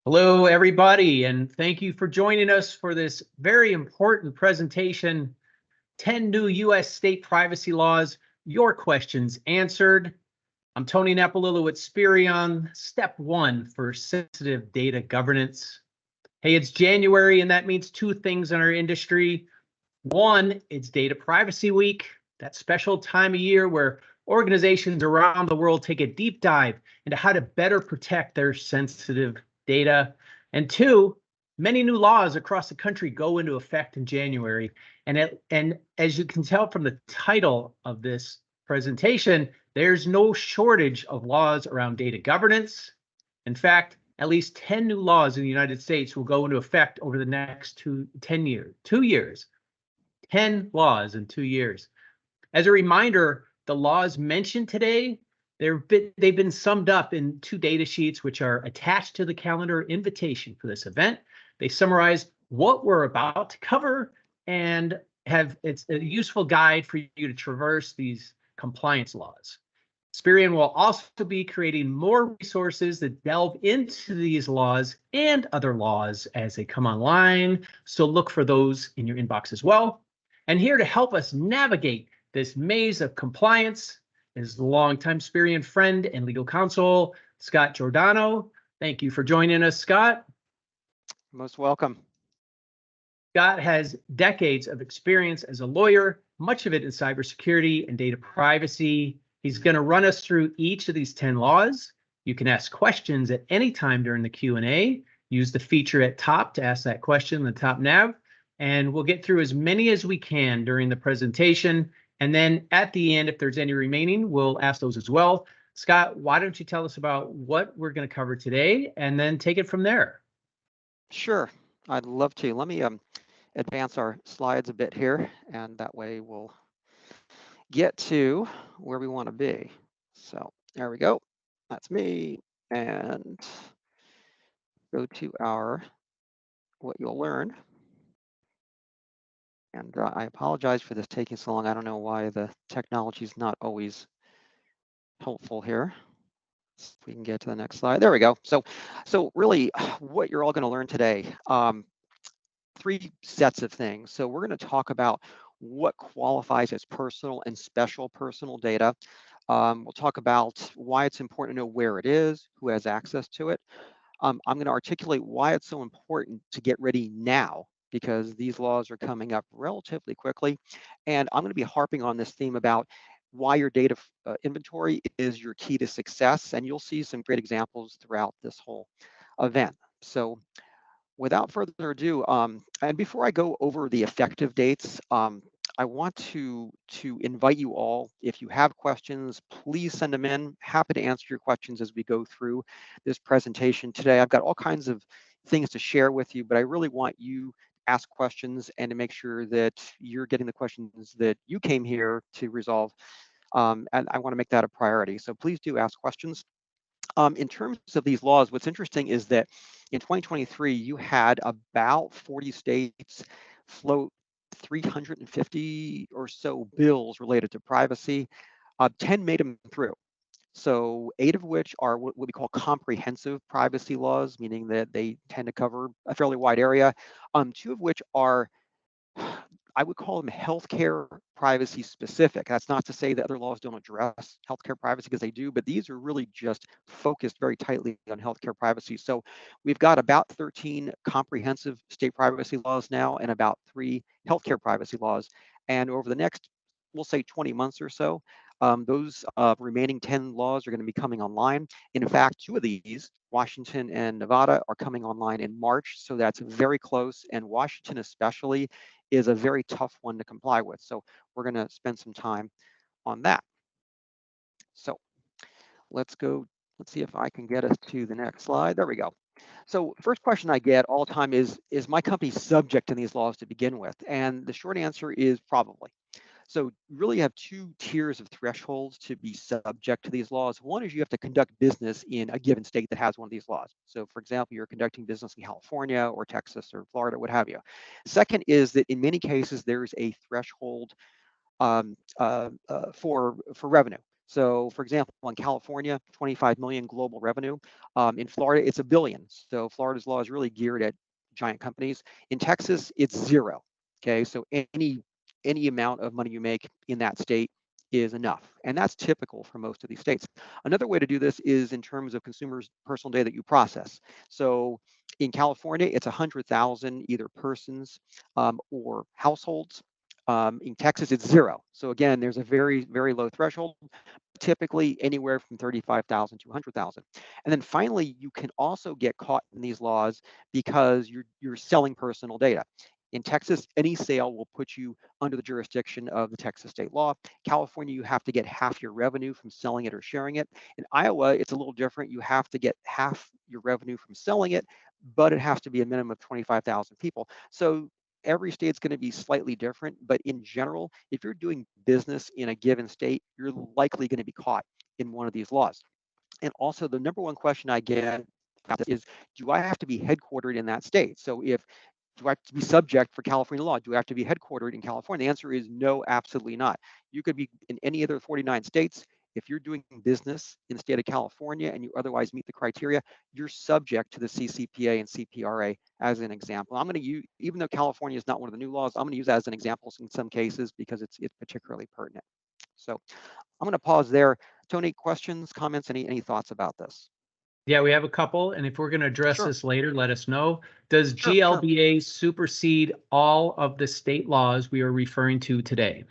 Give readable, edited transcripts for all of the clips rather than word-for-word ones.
Hello, everybody, and thank you for joining us for this very important presentation, 10 New U.S. State Privacy Laws, Your Questions Answered. I'm Tony Napolillo with Spirion, Step 1 for Sensitive Data Governance. Hey, it's January, and that means two things in our industry. One, it's Data Privacy Week, that special time of year where organizations around the world take a deep dive into how to better protect their sensitive data. And two, many new laws across the country go into effect in January. And as you can tell from the title of this presentation, there's no shortage of laws around data governance. In fact, at least 10 new laws in the United States will go into effect over the next 2 years. 10 laws in 2 years. As a reminder, the laws mentioned today, they've been summed up in two data sheets, which are attached to the calendar invitation for this event. They summarize what we're about to cover and it's a useful guide for you to traverse these compliance laws. Spirion will also be creating more resources that delve into these laws and other laws as they come online. So look for those in your inbox as well. And here to help us navigate this maze of compliance is the longtime Spirion friend and legal counsel, Scott Giordano. Thank you for joining us, Scott. Most welcome. Scott has decades of experience as a lawyer, much of it in cybersecurity and data privacy. He's going to run us through each of these 10 laws. You can ask questions at any time during the Q&A. Use the feature at top to ask that question in the top nav. And we'll get through as many as we can during the presentation. And then at the end, if there's any remaining, we'll ask those as well. Scott, why don't you tell us about what we're going to cover today and then take it from there? Sure, I'd love to. Let me advance our slides a bit here, and that way we'll get to where we want to be. So there we go. That's me. And go to our what you'll learn. And I apologize for this taking so long. I don't know why the technology is not always helpful here. So if we can get to the next slide. There we go. So really what you're all going to learn today, three sets of things. So we're going to talk about what qualifies as personal and special personal data. We'll talk about why it's important to know where it is, who has access to it. I'm going to articulate why it's so important to get ready now, because these laws are coming up relatively quickly. And I'm going to be harping on this theme about why your data inventory is your key to success. And you'll see some great examples throughout this whole event. So without further ado, and before I go over the effective dates, I want to invite you all, if you have questions, please send them in. Happy to answer your questions as we go through this presentation today. I've got all kinds of things to share with you, but I really want you to ask questions and to make sure that you're getting the questions that you came here to resolve. And I want to make that a priority. So please do ask questions. In terms of these laws, what's interesting is that in 2023, you had about 40 states float 350 or so bills related to privacy. 10 made them through. So 8 of which are what we call comprehensive privacy laws, meaning that they tend to cover a fairly wide area. 2 of which are, I would call them healthcare privacy specific. That's not to say that other laws don't address healthcare privacy, because they do, but these are really just focused very tightly on healthcare privacy. So we've got about 13 comprehensive state privacy laws now and about 3 healthcare privacy laws. And over the next, we'll say 20 months or so, those remaining 10 laws are going to be coming online. In fact, 2 of these, Washington and Nevada, are coming online in March. So that's very close. And Washington especially is a very tough one to comply with. So we're going to spend some time on that. So let's go. Let's see if I can get us to the next slide. There we go. So first question I get all the time is my company subject to these laws to begin with? And the short answer is probably. So you really have 2 tiers of thresholds to be subject to these laws. One is you have to conduct business in a given state that has one of these laws. So for example, you're conducting business in California or Texas or Florida, what have you. Second is that in many cases, there's a threshold for revenue. So for example, in California, 25 million global revenue. In Florida, it's $1 billion. So Florida's law is really geared at giant companies. In Texas, it's 0. Okay, so any amount of money you make in that state is enough. And that's typical for most of these states. Another way to do this is in terms of consumers' personal data that you process. So in California, it's 100,000 either persons or households. In Texas, it's 0. So again, there's a very, very low threshold, typically anywhere from 35,000 to 100,000. And then finally, you can also get caught in these laws because you're selling personal data. In Texas, any sale will put you under the jurisdiction of the Texas state law. California, you have to get half your revenue from selling it or sharing it. In Iowa, it's a little different. You have to get half your revenue from selling it, but it has to be a minimum of 25,000 people. So every state's going to be slightly different, but in general, if you're doing business in a given state, you're likely going to be caught in one of these laws. And also, the number one question I get is, do I have to be headquartered in that state? So if do I have to be subject for California law? Do I have to be headquartered in California? The answer is no, absolutely not. You could be in any other 49 states. If you're doing business in the state of California and you otherwise meet the criteria, you're subject to the CCPA and CPRA as an example. I'm going to use, even though California is not one of the new laws, I'm going to use that as an example in some cases because it's particularly pertinent. So I'm going to pause there. Tony, questions, comments, any thoughts about this? Yeah, we have a couple, and if we're going to address Sure. this later, let us know. Does Sure. GLBA supersede all of the state laws we are referring to today?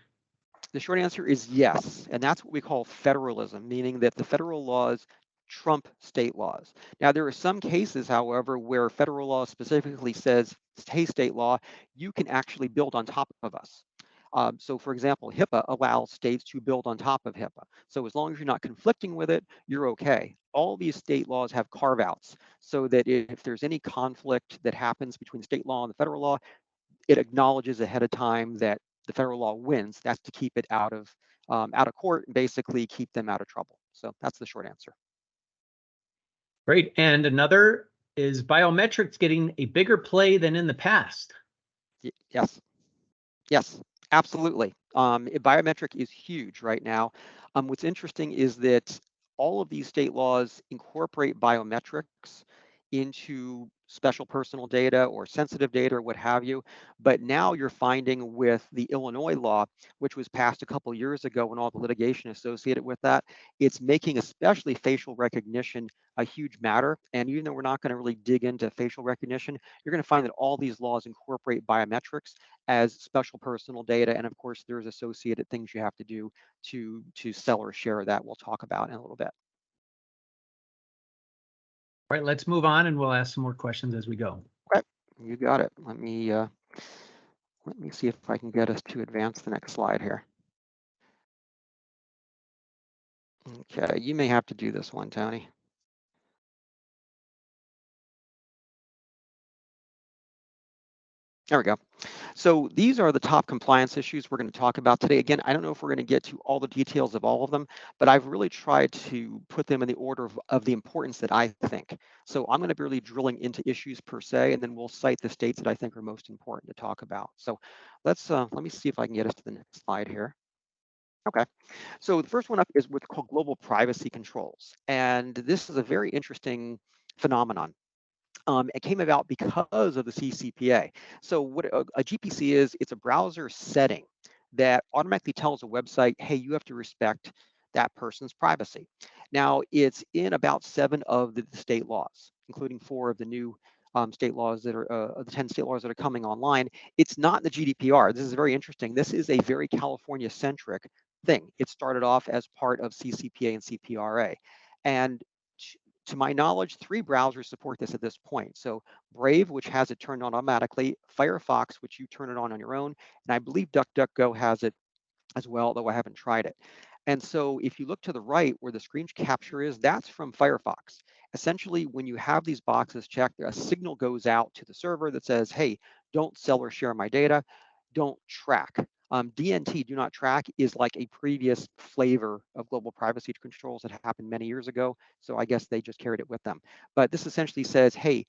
The short answer is yes, and that's what we call federalism, meaning that the federal laws trump state laws. Now, there are some cases, however, where federal law specifically says, hey, state law, you can actually build on top of us. So for example, HIPAA allows states to build on top of HIPAA. So as long as you're not conflicting with it, you're okay. All these state laws have carve-outs so that if there's any conflict that happens between state law and the federal law, it acknowledges ahead of time that the federal law wins. That's to keep it out of court and basically keep them out of trouble. So that's the short answer. Great. And another is biometrics getting a bigger play than in the past? Yes. Yes, absolutely. Biometric is huge right now. What's interesting is that all of these state laws incorporate biometrics into special personal data or sensitive data or what have you. But now you're finding with the Illinois law, which was passed a couple years ago and all the litigation associated with that, it's making especially facial recognition a huge matter. And even though we're not going to really dig into facial recognition, you're going to find that all these laws incorporate biometrics as special personal data. And of course, there's associated things you have to do to sell or share that we'll talk about in a little bit. All right, let's move on and we'll ask some more questions as we go. Okay, you got it. Let me see if I can get us to advance the next slide here. Okay, you may have to do this one, Tony. There we go. So these are the top compliance issues we're going to talk about today. Again, I don't know if we're going to get to all the details of all of them, but I've really tried to put them in the order of the importance that I think. So I'm going to be really drilling into issues per se, and then we'll cite the states that I think are most important to talk about. So let me see if I can get us to the next slide here. Okay, so the first one up is what's called global privacy controls. And this is a very interesting phenomenon. It came about because of the CCPA. So what a GPC is, it's a browser setting that automatically tells a website, hey, you have to respect that person's privacy. Now, it's in about 7 of the state laws, including 4 of the new state laws that are, the 10 state laws that are coming online. It's not the GDPR. This is very interesting. This is a very California-centric thing. It started off as part of CCPA and CPRA. And to my knowledge, 3 browsers support this at this point. So Brave, which has it turned on automatically, Firefox, which you turn it on your own, and I believe DuckDuckGo has it as well, though I haven't tried it. And so if you look to the right where the screen capture is, that's from Firefox. Essentially, when you have these boxes checked, a signal goes out to the server that says, hey, don't sell or share my data, don't track. DNT, do not track, is like a previous flavor of global privacy controls that happened many years ago. So I guess they just carried it with them. But this essentially says, hey,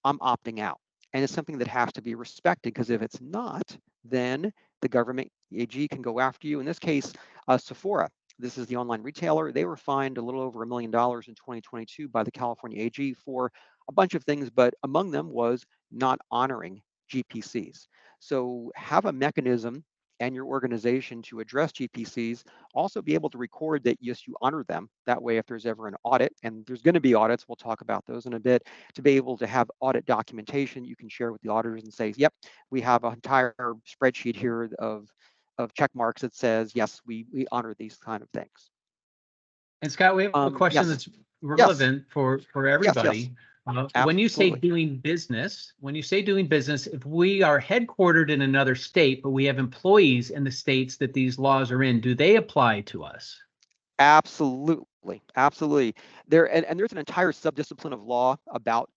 I'm opting out. And it's something that has to be respected, because if it's not, then the government, the AG, can go after you. In this case, Sephora This is the online retailer. They were fined a little over $1 million in 2022 by the California AG for a bunch of things, but among them was not honoring GPCs. So have a mechanism and your organization to address GPCs, also be able to record that, yes, you honor them. That way, if there's ever an audit, and there's going to be audits, we'll talk about those in a bit, to be able to have audit documentation you can share with the auditors and say, yep, we have an entire spreadsheet here of check marks that says, yes, we honor these kind of things. And Scott, we have a question Yes, that's yes, relevant for yes, everybody. When you say absolutely. doing business, if we are headquartered in another state, but we have employees in the states that these laws are in, do they apply to us? Absolutely, absolutely. And there's an entire subdiscipline of law about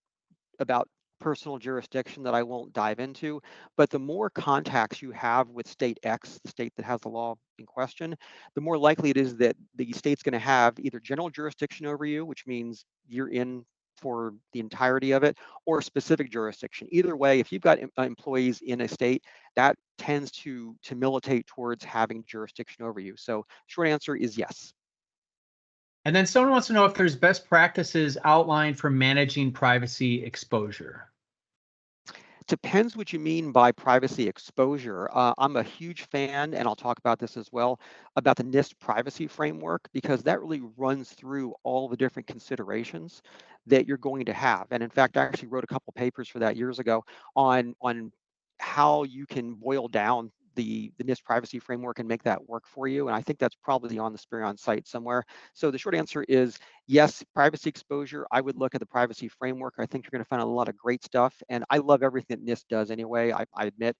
personal jurisdiction that I won't dive into, but the more contacts you have with state X, the state that has the law in question, the more likely it is that the state's going to have either general jurisdiction over you, which means you're in for the entirety of it, or specific jurisdiction. Either way, if you've got employees in a state, that tends to militate towards having jurisdiction over you. So short answer is yes. And then someone wants to know if there's best practices outlined for managing privacy exposure. Depends what you mean by privacy exposure. I'm a huge fan, and I'll talk about this as well, about the NIST privacy framework, because that really runs through all the different considerations that you're going to have. And in fact, I actually wrote a couple papers for that years ago on how you can boil down the NIST privacy framework and make that work for you. And I think that's probably on the Spirion site somewhere. So the short answer is yes, privacy exposure. I would look at the privacy framework. I think you're going to find a lot of great stuff. And I love everything that NIST does anyway, I admit.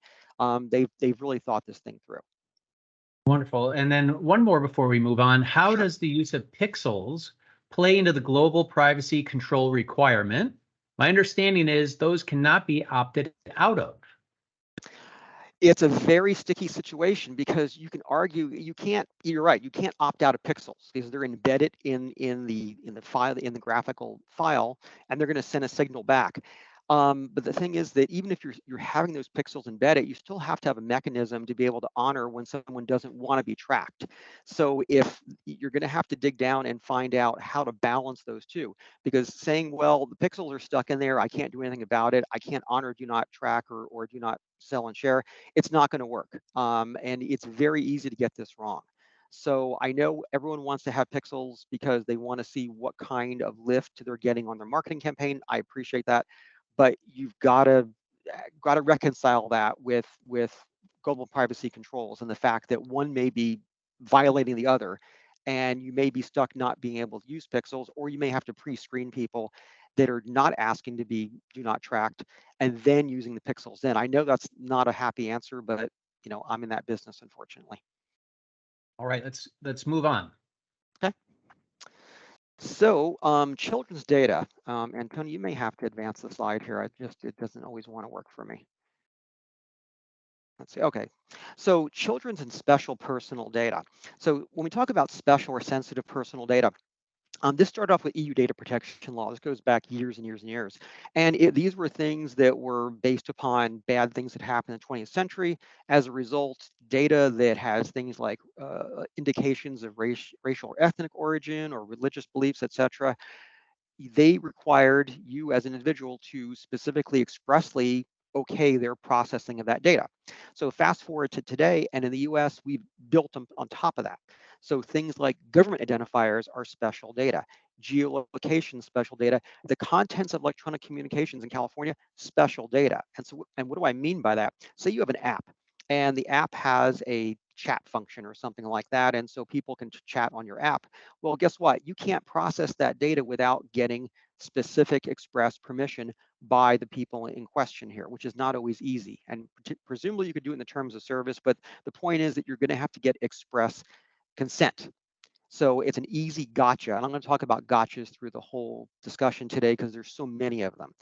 They've really thought this thing through. Wonderful. And then one more before we move on. How does the use of pixels play into the global privacy control requirement? My understanding is those cannot be opted out of. It's a very sticky situation because you can argue you're right, you can't opt out of pixels because they're embedded in the file, in the graphical file, and they're going to send a signal back. But the thing is that even if you're having those pixels embedded, you still have to have a mechanism to be able to honor when someone doesn't want to be tracked. So if you're going to have to dig down and find out how to balance those two, because saying, well, the pixels are stuck in there, I can't do anything about it, I can't honor do not track or do not sell and share, it's not going to work. And it's very easy to get this wrong. So I know everyone wants to have pixels because they want to see what kind of lift they're getting on their marketing campaign. I appreciate that, but you've got to reconcile that with global privacy controls and the fact that one may be violating the other, and you may be stuck not being able to use pixels, or you may have to pre-screen people that are not asking to be do not tracked and then using the pixels. Then I know that's not a happy answer, but I'm in that business, unfortunately. All right, let's move on. Okay. So children's data, and Tony, you may have to advance the slide here. It doesn't always want to work for me. Let's see. Okay. So children's and special personal data. So when we talk about special or sensitive personal data, this started off with EU data protection law. This goes back years and years and years. And these were things that were based upon bad things that happened in the 20th century. As a result, data that has things like indications of racial or ethnic origin or religious beliefs, etc., they required you as an individual to specifically expressly okay their processing of that data. So fast forward to today, and in the US, we've built them on top of that. So things like government identifiers are special data, geolocation special data, the contents of electronic communications in California, special data. And what do I mean by that? Say you have an app, and the app has a chat function or something like that, and so people can chat on your app. Well, guess what? You can't process that data without getting specific express permission by the people in question here, which is not always easy. And presumably you could do it in the terms of service, but the point is that you're going to have to get express consent. So it's an easy gotcha. And I'm going to talk about gotchas through the whole discussion today because there's so many of them.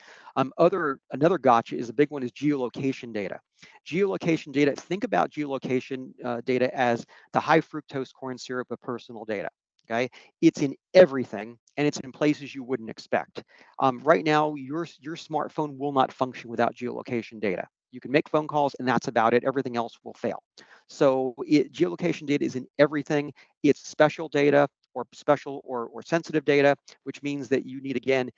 Another gotcha is a big one is geolocation data. Geolocation data, think about geolocation data as the high fructose corn syrup of personal data. Okay, it's in everything, and it's in places you wouldn't expect. Right now, your smartphone will not function without geolocation data. You can make phone calls, and that's about it. Everything else will fail. So geolocation data is in everything. It's special data or special or sensitive data, which means that you need, again,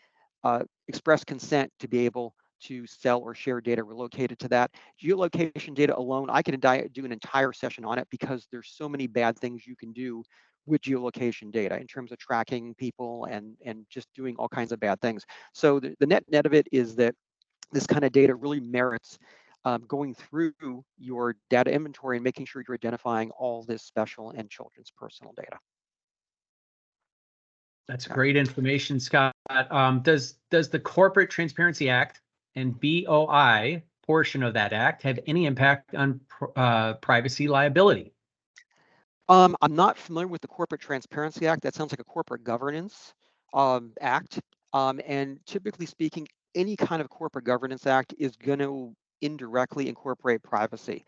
express consent to be able to sell or share data related to that. Geolocation data alone, I could do an entire session on it because there's so many bad things you can do with geolocation data in terms of tracking people and just doing all kinds of bad things. So the net of it is that this kind of data really merits going through your data inventory and making sure you're identifying all this special and children's personal data. That's great information, Scott. Does the Corporate Transparency Act and BOI portion of that act have any impact on privacy liability? I'm not familiar with the Corporate Transparency Act. That sounds like a corporate governance act. And typically speaking, any kind of corporate governance act is going to indirectly incorporate privacy.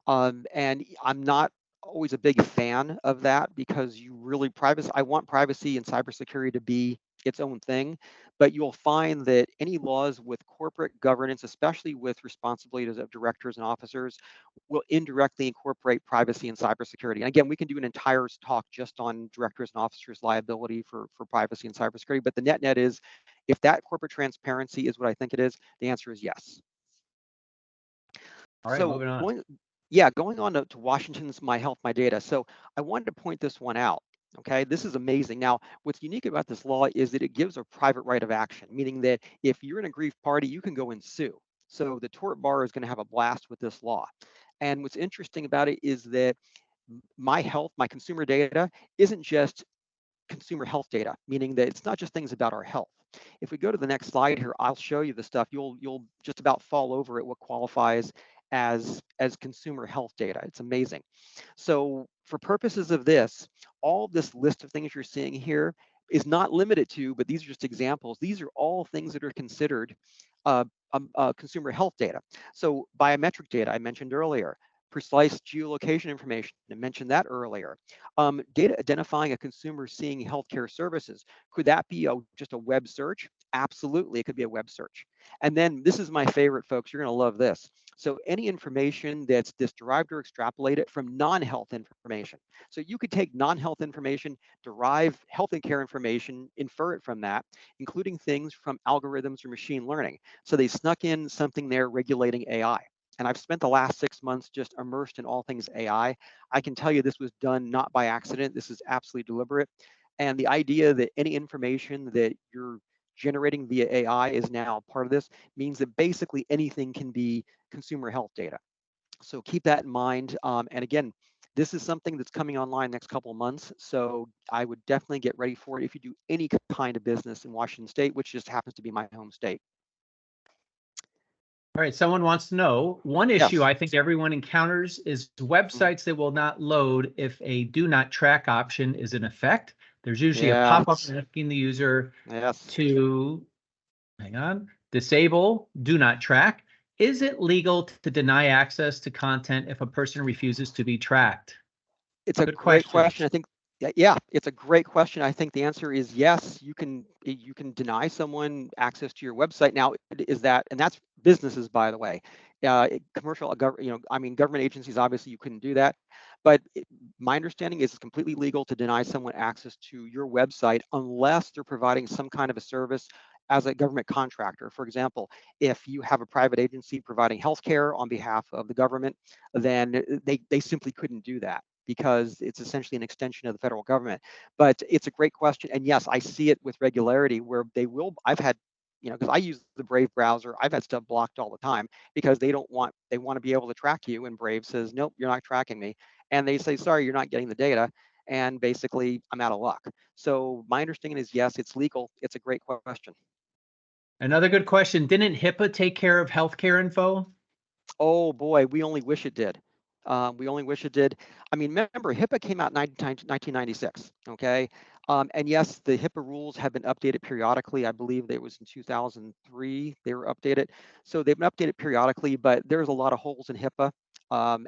And I'm not always a big fan of that because you really I want privacy and cybersecurity to be its own thing, but you'll find that any laws with corporate governance, especially with responsibilities of directors and officers, will indirectly incorporate privacy and cybersecurity. And again, we can do an entire talk just on directors and officers liability for privacy and cybersecurity, but the net is, if that corporate transparency is what I think it is, the answer is yes. All right, So moving on. going on to Washington's My Health, My Data. So I wanted to point this one out. Okay, this is amazing. Now, what's unique about this law is that it gives a private right of action, meaning that if you're an aggrieved party, you can go and sue. So the tort bar is going to have a blast with this law. And what's interesting about it is that my health, my consumer data, isn't just consumer health data, meaning that it's not just things about our health. If we go to the next slide here, I'll show you the stuff. You'll just about fall over at what qualifies as consumer health data. It's amazing. So for purposes of this, all this list of things you're seeing here is not limited to, but these are just examples. These are all things that are considered consumer health data. So biometric data I mentioned earlier, precise geolocation information, I mentioned that earlier. Data identifying a consumer seeing healthcare services. Could that be just a web search? Absolutely, it could be a web search. And then this is my favorite, folks. You're going to love this. So any information that's derived or extrapolated from non-health information. So you could take non-health information, derive health and care information, infer it from that, including things from algorithms or machine learning. So they snuck in something there regulating AI. And I've spent the last 6 months just immersed in all things AI. I can tell you this was done not by accident. This is absolutely deliberate. And the idea that any information that you're generating via AI is now part of this means that basically anything can be consumer health data. So keep that in mind. And again, this is something that's coming online next couple of months. So I would definitely get ready for it if you do any kind of business in Washington State, which just happens to be my home state. All right, someone wants to know, one issue Yes. I think everyone encounters is websites that will not load if a do not track option is in effect. There's usually a pop-up asking the user to, hang on, disable do not track. Is it legal to deny access to content if a person refuses to be tracked? It's a great question. I think, yeah, it's a great question. I think the answer is yes. You can deny someone access to your website. Now, is that, and that's businesses, by the way, commercial, I mean, government agencies, obviously you couldn't do that. But my understanding is it's completely legal to deny someone access to your website unless they're providing some kind of a service as a government contractor. For example, if you have a private agency providing healthcare on behalf of the government, then they simply couldn't do that, because it's essentially an extension of the federal government. But it's a great question. And yes, I see it with regularity where they will, I've had, because I use the Brave browser, I've had stuff blocked all the time because they want to be able to track you. And Brave says, nope, you're not tracking me. And they say, sorry, you're not getting the data. And basically, I'm out of luck. So my understanding is yes, it's legal. It's a great question. Another good question. Didn't HIPAA take care of healthcare info? Oh boy, we only wish it did. We only wish it did. I mean, remember, HIPAA came out in 1996, okay? And yes, the HIPAA rules have been updated periodically. I believe it was in 2003 they were updated. So they've been updated periodically, but there's a lot of holes in HIPAA.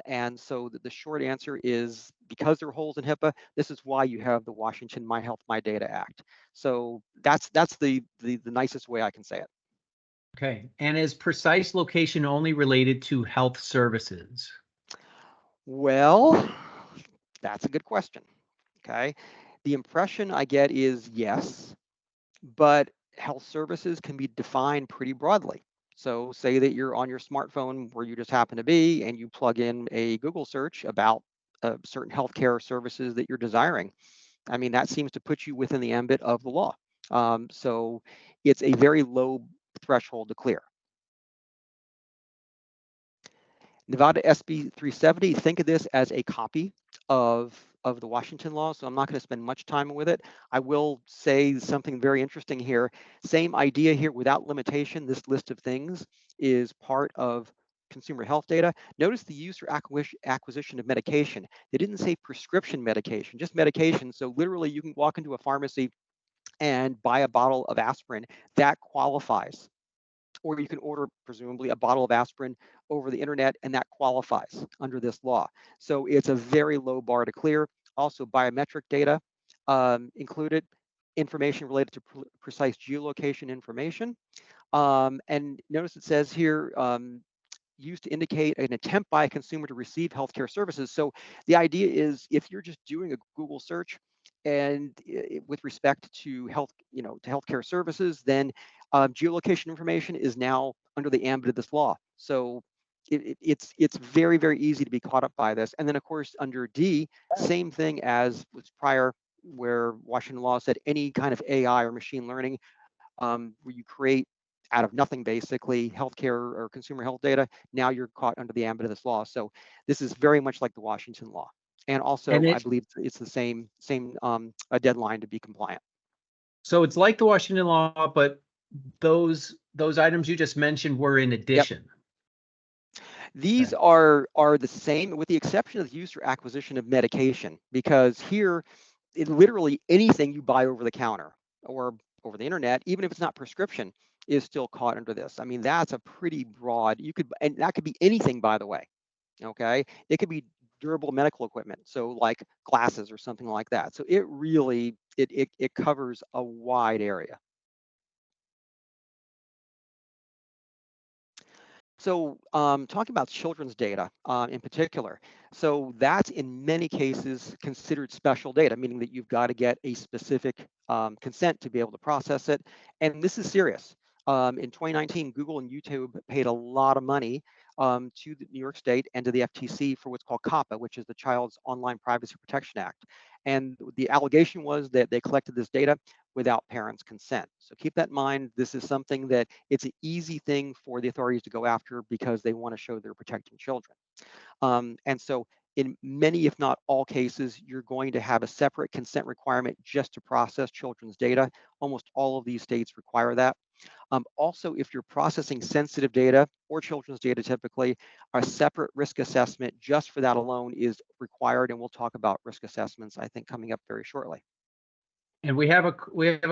And so the short answer is, because there are holes in HIPAA, this is why you have the Washington My Health, My Data Act. So that's the nicest way I can say it. Okay. And is precise location only related to health services? Well, that's a good question. Okay. The impression I get is yes, but health services can be defined pretty broadly. So, say that you're on your smartphone where you just happen to be and you plug in a Google search about certain healthcare services that you're desiring. I mean, that seems to put you within the ambit of the law. So, it's a very low threshold to clear. Nevada SB 370, think of this as a copy of the Washington law, so I'm not going to spend much time with it. I will say something very interesting here. Same idea here without limitation. This list of things is part of consumer health data. Notice the use or acquisition of medication. They didn't say prescription medication, just medication. So literally you can walk into a pharmacy and buy a bottle of aspirin. That qualifies. Or you can order, presumably, a bottle of aspirin over the internet, and that qualifies under this law. So it's a very low bar to clear. Also, biometric data included, information related to precise geolocation information. And notice it says here, used to indicate an attempt by a consumer to receive healthcare services. So the idea is if you're just doing a Google search and with respect to health, to healthcare services, then geolocation information is now under the ambit of this law. So it's very, very easy to be caught up by this. And then of course under D, same thing as was prior, where Washington law said any kind of AI or machine learning where you create out of nothing, basically, healthcare or consumer health data. Now you're caught under the ambit of this law. So this is very much like the Washington law. And And also, I believe it's the same a deadline to be compliant. so it's like the Washington law, but those items you just mentioned were in Yep. addition. These Okay. are the same, with the exception of the use or acquisition of medication, because here, literally anything you buy over the counter or over the internet, even if it's not prescription, is still caught under this. I mean, that's a pretty broad. And that could be anything, by the way. Okay, it could be durable medical equipment, so like glasses or something like that. So it really it covers a wide area. So talking about children's data in particular, so that's in many cases considered special data, meaning that you've got to get a specific consent to be able to process it. And this is serious. In 2019, Google and YouTube paid a lot of money to the New York State and to the FTC for what's called COPPA, which is the Child's Online Privacy Protection Act. And the allegation was that they collected this data without parents' consent. So keep that in mind. This is something that it's an easy thing for the authorities to go after because they want to show they're protecting children. And so in many, if not all cases, you're going to have a separate consent requirement just to process children's data. Almost all of these states require that. Also, if you're processing sensitive data or children's data typically, a separate risk assessment just for that alone is required. And we'll talk about risk assessments, I think, coming up very shortly. And we have a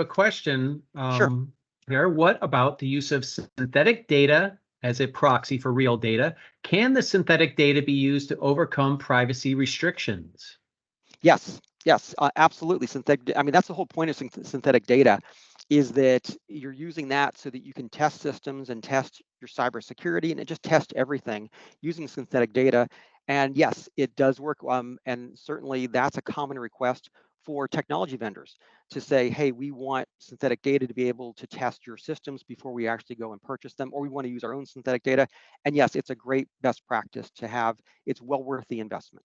question Sure. here. What about the use of synthetic data as a proxy for real data? Can the synthetic data be used to overcome privacy restrictions? Yes, yes, absolutely. Synthetic. I mean, that's the whole point of synthetic data, is that you're using that so that you can test systems and test your cybersecurity, and it just test everything using synthetic data. And yes, it does work. And certainly that's a common request for technology vendors to say, hey, we want synthetic data to be able to test your systems before we actually go and purchase them, or we want to use our own synthetic data. And yes, it's a great best practice to have. It's well worth the investment.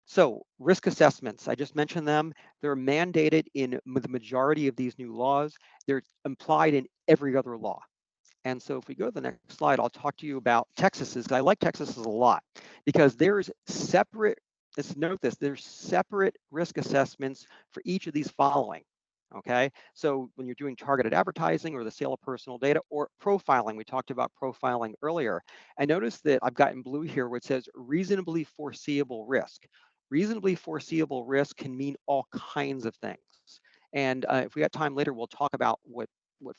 So risk assessments, I just mentioned them. They're mandated in the majority of these new laws. They're implied in every other law. And so if we go to the next slide, I'll talk to you about Texas's, because I like Texas's a lot, because there's separate, let's note this, there's separate risk assessments for each of these following. Okay, so when you're doing targeted advertising or the sale of personal data or profiling, we talked about profiling earlier. And notice that I've got in blue here where it says reasonably foreseeable risk. Reasonably foreseeable risk can mean all kinds of things. And if we got time later, we'll talk about what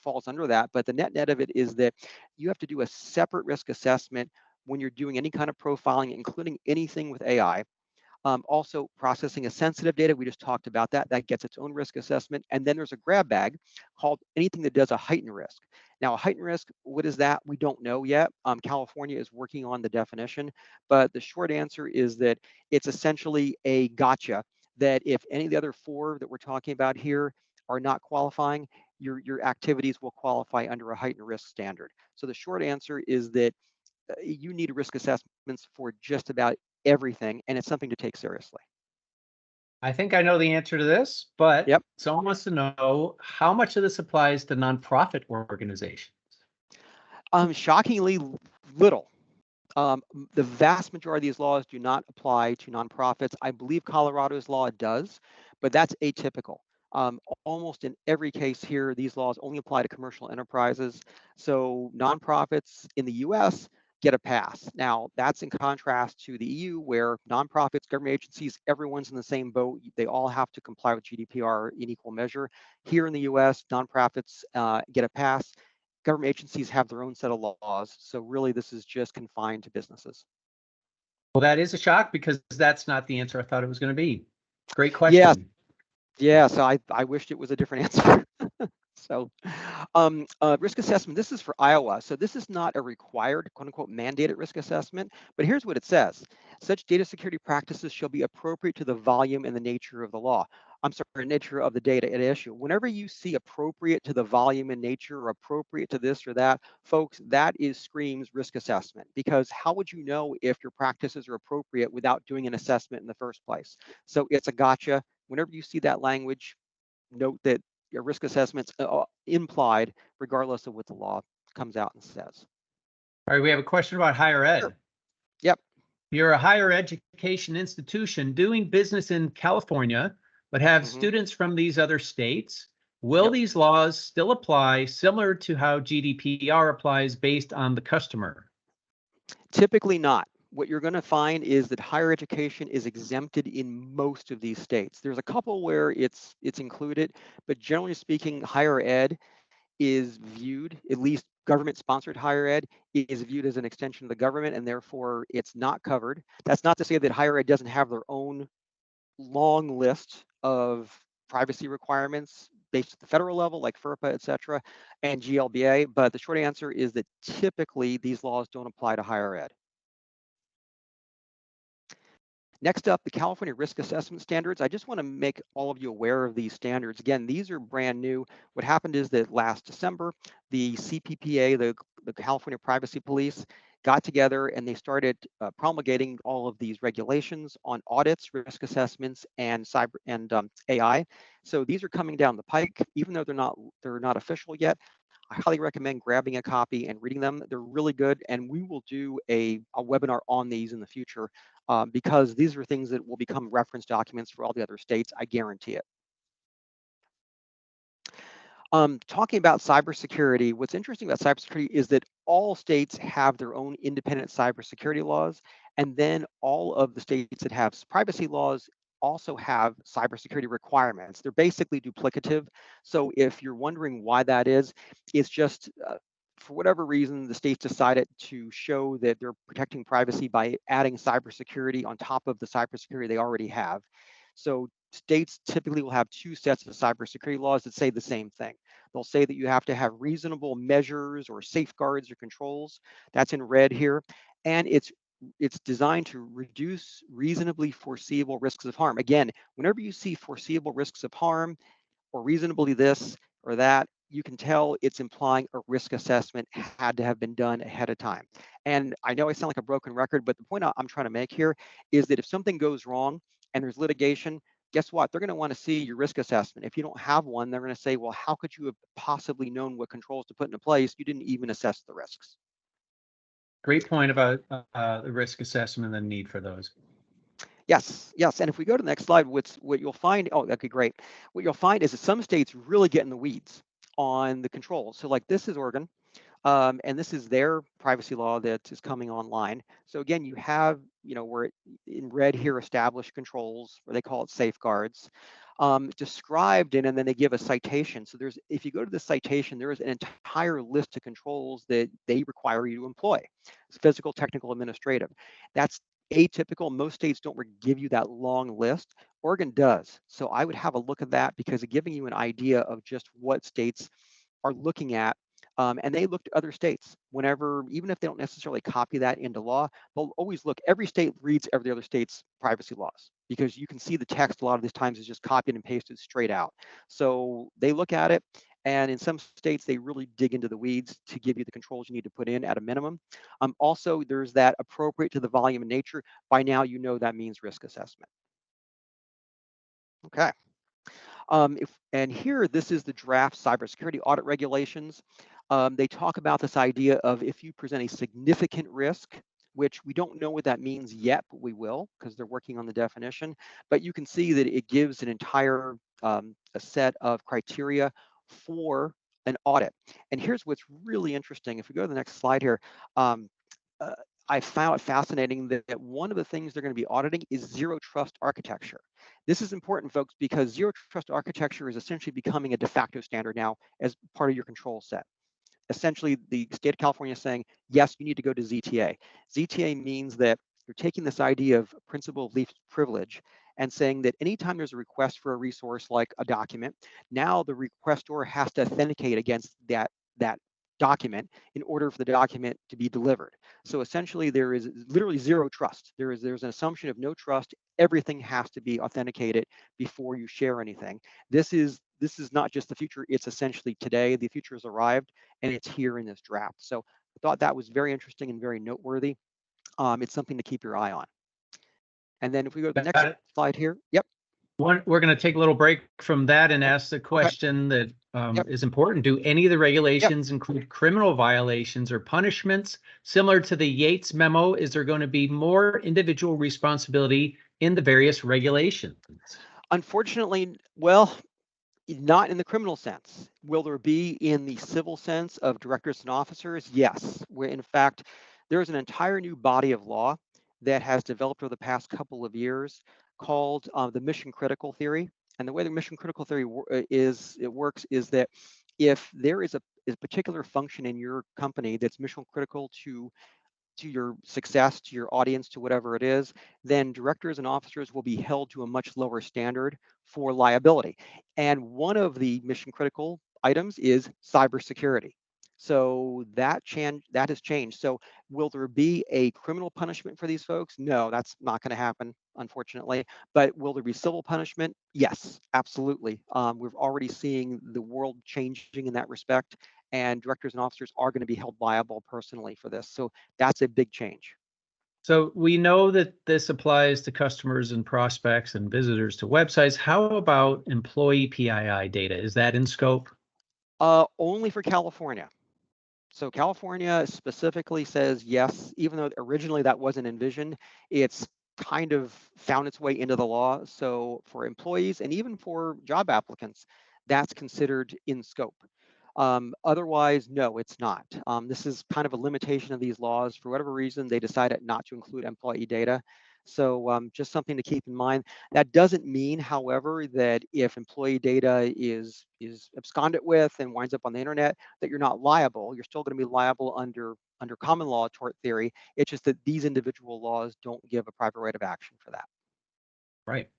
falls under that. But the net of it is that you have to do a separate risk assessment when you're doing any kind of profiling, including anything with AI. Also, processing a sensitive data, we just talked about that. That gets its own risk assessment. And then there's a grab bag called anything that does a heightened risk. Now, a heightened risk, what is that? We don't know yet. California is working on the definition, but the short answer is that it's essentially a gotcha, that if any of the other four that we're talking about here are not qualifying, your activities will qualify under a heightened risk standard. So the short answer is that you need risk assessments for just about everything, and it's something to take seriously. I think I know the answer to this, but Yep. someone wants to know how much of this applies to nonprofit organizations. Shockingly little. The vast majority of these laws do not apply to nonprofits. I believe Colorado's law does, but that's atypical. Almost in every case here, these laws only apply to commercial enterprises. So nonprofits in the US get a pass. Now, that's in contrast to the EU, where nonprofits, government agencies, everyone's in the same boat. They all have to comply with GDPR in equal measure. Here in the US, nonprofits get a pass. Government agencies have their own set of laws. So really, this is just confined to businesses. Well, that is a shock because that's not the answer I thought it was going to be. Great Yeah, question. yeah. So I wished it was a different answer. So risk assessment, this is for Iowa. So this is not a required, quote unquote, mandated risk assessment, but here's what it says. Such data security practices shall be appropriate to the volume and the nature of the law. I'm sorry, nature of the data at issue. Whenever you see appropriate to the volume and nature or appropriate to this or that, folks, that screams risk assessment, because how would you know if your practices are appropriate without doing an assessment in the first place? So it's a gotcha. Whenever you see that language, note that your risk assessments implied regardless of what the law comes out and says. All right, we have a question about higher ed. Sure. Yep. You're a higher education institution doing business in California, but have students from these other states. Will Yep. these laws still apply similar to how GDPR applies based on the customer? Typically not. What you're going to find is that higher education is exempted in most of these states. There's a couple where it's included, but generally speaking, higher ed is viewed, at least government-sponsored higher ed, is viewed as an extension of the government, and therefore it's not covered. That's not to say that higher ed doesn't have their own long list of privacy requirements based at the federal level, like FERPA, et cetera, and GLBA, but the short answer is that typically these laws don't apply to higher ed. Next up, the California Risk Assessment Standards. I just want to make all of you aware of these standards. Again, these are brand new. What happened is that last December, the CPPA, the California Privacy Police, got together and they started promulgating all of these regulations on audits, risk assessments, and cyber and AI. So these are coming down the pike, even though they're not official yet. I highly recommend grabbing a copy and reading them. They're really good, and we will do a webinar on these in the future because these are things that will become reference documents for all the other states. I guarantee it. Talking about cybersecurity, what's interesting about cybersecurity is that all states have their own independent cybersecurity laws, and then all of the states that have privacy laws also have cybersecurity requirements. They're basically duplicative. So if you're wondering why that is, it's just for whatever reason, the states decided to show that they're protecting privacy by adding cybersecurity on top of the cybersecurity they already have. So states typically will have two sets of cybersecurity laws that say the same thing. They'll say that you have to have reasonable measures or safeguards or controls. That's in red here. And it's designed to reduce reasonably foreseeable risks of harm. Again, whenever you see foreseeable risks of harm or reasonably this or that, you can tell it's implying a risk assessment had to have been done ahead of time. And I know I sound like a broken record, but the point I'm trying to make here is that if something goes wrong and there's litigation, guess what? They're going to want to see your risk assessment. If you don't have one, they're going to say, well, how could you have possibly known what controls to put into place? You didn't even assess the risks. Great point about the risk assessment and the need for those. Yes, yes. And if we go to the next slide, what you'll find, oh, okay, great. What you'll find is that some states really get in the weeds on the controls. So like this is Oregon, and this is their privacy law that is coming online. So again, you have, where in red here, established controls, or they call it safeguards, described in, and then they give a citation. So if you go to the citation, there is an entire list of controls that they require you to employ. It's physical, technical, administrative. That's atypical. Most states don't give you that long list. Oregon does. So I would have a look at that because it's giving you an idea of just what states are looking at And they look to other states whenever, even if they don't necessarily copy that into law, they'll always look. Every state reads every other state's privacy laws because you can see the text a lot of these times is just copied and pasted straight out. So they look at it, and in some states, they really dig into the weeds to give you the controls you need to put in at a minimum. Also, there's that appropriate to the volume and nature. By now, you know that means risk assessment. Okay. And here, this is the draft cybersecurity audit regulations. They talk about this idea of if you present a significant risk, which we don't know what that means yet, but we will because they're working on the definition. But you can see that it gives an entire a set of criteria for an audit. And here's what's really interesting. If we go to the next slide here, um, uh, I found it fascinating that one of the things they're going to be auditing is zero trust architecture. This is important, folks, because zero trust architecture is essentially becoming a de facto standard now as part of your control set. Essentially, the state of California is saying, yes, you need to go to ZTA. ZTA means that you're taking this idea of principle of least privilege and saying that anytime there's a request for a resource like a document, now the requestor has to authenticate against that document in order for the document to be delivered. So essentially, there is literally zero trust. There's an assumption of no trust. Everything has to be authenticated before you share anything. This is not just the future, it's essentially today. The future has arrived and it's here in this draft. So I thought that was very interesting and very noteworthy. It's something to keep your eye on. And then if we go to the next slide here, yep. We're going to take a little break from that and ask the question that is important. Do any of the regulations include criminal violations or punishments? Similar to the Yates memo, is there going to be more individual responsibility in the various regulations? Unfortunately, well, not in the criminal sense. Will there be in the civil sense of directors and officers? Yes. Where in fact, there's an entire new body of law that has developed over the past couple of years called the mission critical theory. And the way the mission critical theory works is that if there is a particular function in your company that's mission critical to your success, to your audience, to whatever it is, then directors and officers will be held to a much lower standard for liability. And one of the mission critical items is cybersecurity. So that has changed. So will there be a criminal punishment for these folks? No, that's not going to happen, unfortunately. But will there be civil punishment? Yes, absolutely. We're already seeing the world changing in that respect, and directors and officers are going to be held liable personally for this. So that's a big change. So we know that this applies to customers and prospects and visitors to websites. How about employee PII data? Is that in scope? Only for California. So California specifically says yes, even though originally that wasn't envisioned, it's kind of found its way into the law. So for employees and even for job applicants, that's considered in scope. Otherwise, no, it's not. This is kind of a limitation of these laws. For whatever reason, they decided not to include employee data. So just something to keep in mind. That doesn't mean, however, that if employee data is absconded with and winds up on the internet, that you're not liable. You're still going to be liable under common law tort theory. It's just that these individual laws don't give a private right of action for that. Right.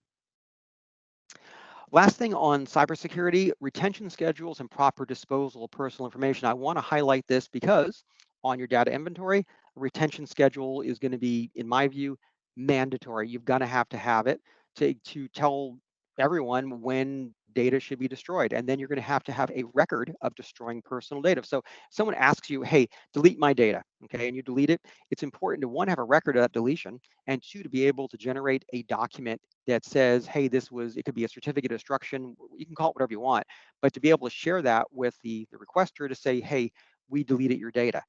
Last thing on cybersecurity, retention schedules and proper disposal of personal information. I want to highlight this because on your data inventory, a retention schedule is going to be, in my view, mandatory. You've got to have it to tell everyone when data should be destroyed. And then you're going to have a record of destroying personal data. So if someone asks you, hey, delete my data, okay, and you delete it, it's important to, one, have a record of that deletion, and two, to be able to generate a document that says, hey, it could be a certificate of destruction, you can call it whatever you want, but to be able to share that with the requester to say, hey, we deleted your data.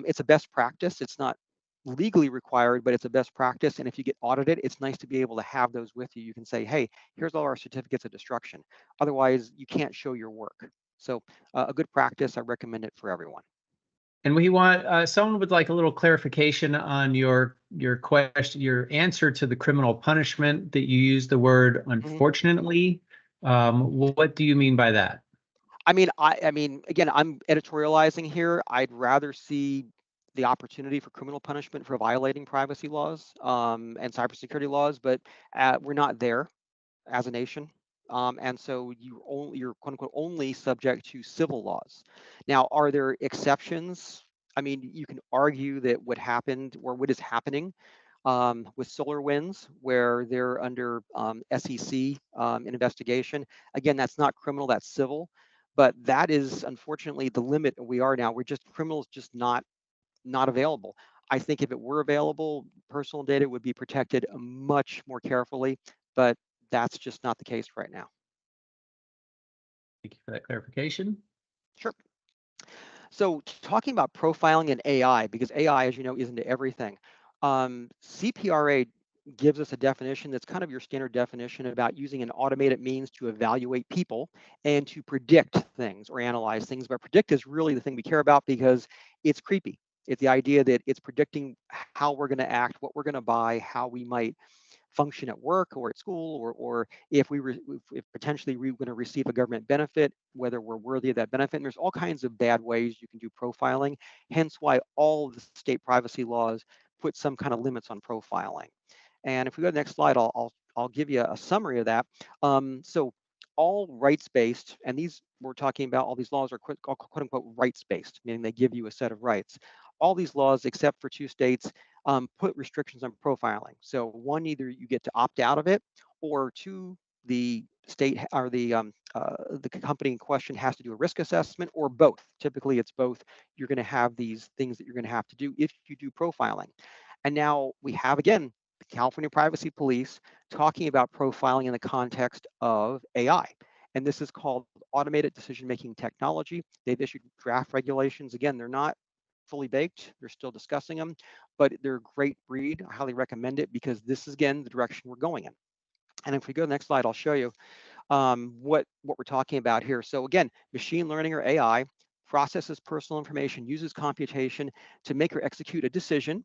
It's a best practice. It's not legally required, but it's a best practice. And if you get audited, it's nice to be able to have those with you. You can say, hey, here's all our certificates of destruction. Otherwise, you can't show your work. So a good practice, I recommend it for everyone. And we want someone would like a little clarification on your question, your answer to the criminal punishment that you used the word unfortunately. What do you mean by that? I mean, again, I'm editorializing here. I'd rather see the opportunity for criminal punishment for violating privacy laws and cybersecurity laws, but we're not there as a nation. and so you're quote unquote only subject to civil laws. Now, are there exceptions? I mean, you can argue that what happened or what is happening with SolarWinds, where they're under SEC investigation. Again, that's not criminal, that's civil, but that is unfortunately the limit we are now. We're just criminals, just not available. I think if it were available, personal data would be protected much more carefully, but that's just not the case right now. Thank you for that clarification. Sure. So talking about profiling and AI, because AI, as you know, is into everything. CPRA gives us a definition that's kind of your standard definition about using an automated means to evaluate people and to predict things or analyze things. But predict is really the thing we care about because it's creepy. It's the idea that it's predicting how we're going to act, what we're going to buy, how we might function at work or at school, or if if potentially we're going to receive a government benefit, whether we're worthy of that benefit. And there's all kinds of bad ways you can do profiling, hence why all of the state privacy laws put some kind of limits on profiling. And if we go to the next slide, I'll give you a summary of that. So all rights-based, and these we're talking about, all these laws are quote unquote rights-based, meaning they give you a set of rights. All these laws, except for 2 states, put restrictions on profiling. So 1, either you get to opt out of it, or 2, the state or the company in question has to do a risk assessment, or both. Typically, it's both. You're going to have these things that you're going to have to do if you do profiling. And now we have, again, the California Privacy Police talking about profiling in the context of AI. And this is called automated decision-making technology. They've issued draft regulations. Again, they're not fully baked. They're still discussing them, but they're a great read. I highly recommend it because this is, again, the direction we're going in. And if we go to the next slide, I'll show you what we're talking about here. So again, machine learning or AI processes personal information, uses computation to make or execute a decision,